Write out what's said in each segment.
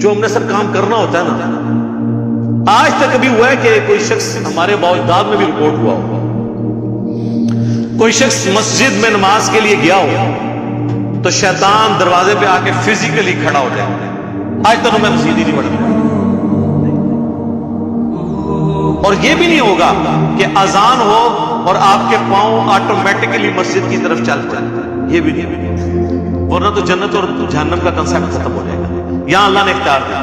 جو ہم نے سب کام کرنا ہوتا ہے نا. آج تک کبھی ہوا ہے کہ کوئی شخص ہمارے باوجداد میں بھی رپورٹ ہوا ہو, کوئی شخص مسجد میں نماز کے لیے گیا ہو تو شیطان دروازے پہ آ کے فزیکلی کھڑا ہو جائے, آج تک میں مسجد ہی نہیں پڑھتا. اور یہ بھی نہیں ہوگا کہ اذان ہو اور آپ کے پاؤں آٹومیٹکلی مسجد کی طرف چل پڑے, یہ بھی نہیں, ورنہ تو جنت اور جہنم کا کنسیپٹ ختم ہو جائے گا. یہاں اللہ نے اختیار دیا,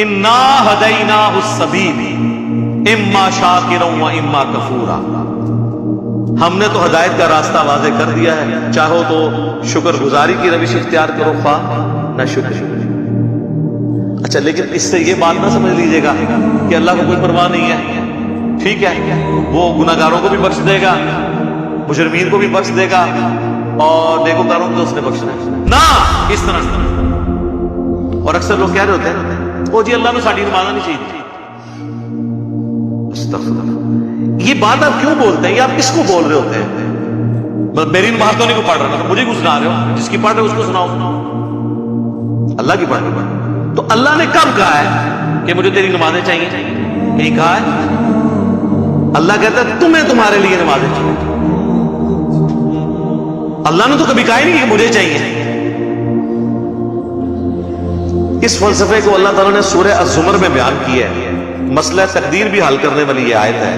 انا ہدیناہ السبیل اما شاکرا و اما کفورا. ہم نے تو ہدایت کا راستہ واضح کر دیا ہے, چاہو تو شکر گزاری کی روش اختیار کرو, خواہ نہ شکر. اچھا لیکن اس سے یہ بات نہ سمجھ لیجیے گا کہ اللہ کو کوئی پرواہ نہیں ہے. ٹھیک ہے, وہ گناہ گاروں کو بھی بخش دے گا, مجرمین کو بھی بخش دے گا, اور نیکوکاروں کو اس نے بخشنا ہے نہ, اس طرح. اور اکثر لوگ کہہ رہے ہوتے ہیں وہ جی اللہ نے ساڑھی نمازہ نہیں چاہیے. استغفر, یہ بات آپ کیوں بولتے ہیں, یہ آپ کس کو بول رہے ہوتے ہیں؟ میری نماز تو نہیں کو پڑھ رہا, مجھے کیوں سنا رہے ہو؟ جس کی پڑھ رہے اس کو سناؤ. اللہ کی پڑھ رہے تو اللہ نے کب کہا ہے کہ مجھے تیری نمازیں چاہیے؟ کہیں کہا ہے؟ اللہ کہتا ہے تمہیں تمہارے لیے نمازیں چاہیے. اللہ نے تو کبھی کہا ہی نہیں کہ مجھے چاہیے. اس فلسفے کو اللہ تعالیٰ نے سورہ الزمر میں بیان کیا ہے. مسئلہ تقدیر بھی حل کرنے والی یہ آیت ہے,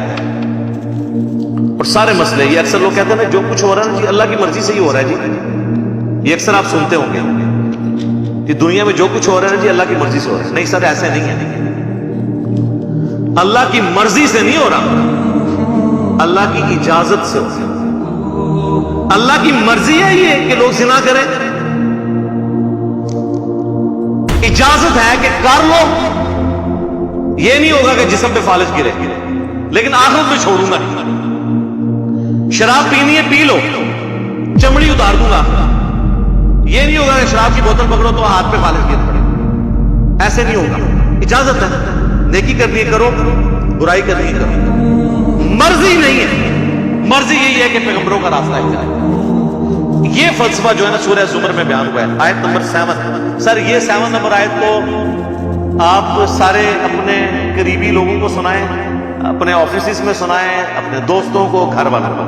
اور سارے مسئلے. یہ اکثر لوگ کہتے ہیں نا جو کچھ ہو رہا ہے نا جی اللہ کی مرضی سے ہی ہو رہا ہے جی, یہ اکثر آپ سنتے ہوں گے کہ دنیا میں جو کچھ ہو رہا ہے نا جی اللہ کی مرضی سے ہو رہا ہے. نہیں سر, ایسے نہیں ہے. اللہ کی مرضی سے نہیں ہو رہا, اللہ کی اجازت سے ہو رہا ہے. اللہ کی مرضی ہے یہ کہ لوگ زنا کریں, اجازت ہے کہ کر لو. یہ نہیں ہوگا کہ جسم پہ فالج گرے, لیکن آخرت میں چھوڑوں گا نہیں. شراب پینی ہے پی لو, چمڑی اتار دوں گا. یہ نہیں ہوگا کہ شراب کی بوتل پکڑو تو ہاتھ پہ فالج گر پڑے, ایسے نہیں ہوگا. اجازت ہے, نیکی کرنی ہے کرو, برائی کرنی ہے کرو. مرضی نہیں ہے, مرضی یہی ہے کہ پیغمبروں کا راستہ اختیار. یہ فلسفہ جو ہے نا سورہ زمر میں بیان ہوا ہے, آیت نمبر 7. سر یہ 7 نمبر آیت کو آپ سارے اپنے قریبی لوگوں کو سنائیں, اپنے آفیسز میں سنائیں, اپنے دوستوں کو, گھر والوں کو.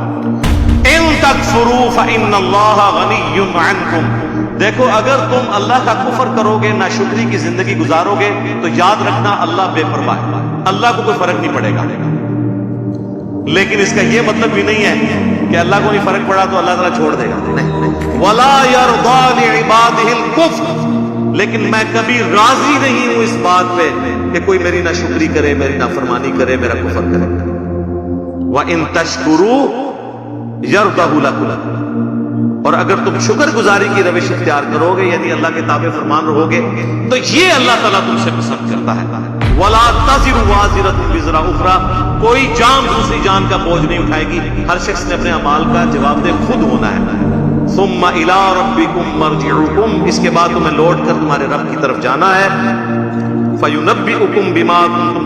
ان تکفروا فإن اللہ غنی عنکم. دیکھو اگر تم اللہ کا کفر کرو گے, ناشکری کی زندگی گزارو گے, تو یاد رکھنا اللہ بے پرواہ ہے, اللہ کو کوئی فرق نہیں پڑے گا. لیکن اس کا یہ مطلب بھی نہیں ہے کہ اللہ کو نہیں فرق پڑا تو اللہ تعالیٰ چھوڑ دے گا. نہیں, ولا يرضى لعباده الكفر. لیکن میں کبھی راضی نہیں ہوں اس بات پہ کہ کوئی میری ناشکری کرے, میری نافرمانی کرے, میرا کفر کرے. وَإِن تَشْكُرُوا يَرْضَهُ لَكُمْ. اور اگر تم شکر گزاری کی روش اختیار کرو گے, یعنی اللہ کے تابع فرمان رہو گے, تو یہ اللہ تعالیٰ تم سے پسند کرتا ہے. وَلَا تَزِرُ وَازِرَةٌ وِزْرَ أُخْرَىٰ. کوئی جان دوسری جان کا بوجھ نہیں اٹھائے گی. ہر شخص نے اپنے اعمال کا جواب دہ خود ہونا ہے. ثُمَّ إِلَىٰ رَبِّكُمْ مَرْجِعُكُمْ. اس کے بعد تمہیں لوٹ کر تمہارے رب کی طرف جانا ہے. فَيُنَبِّئُكُمْ بِمَا كُنتُمْ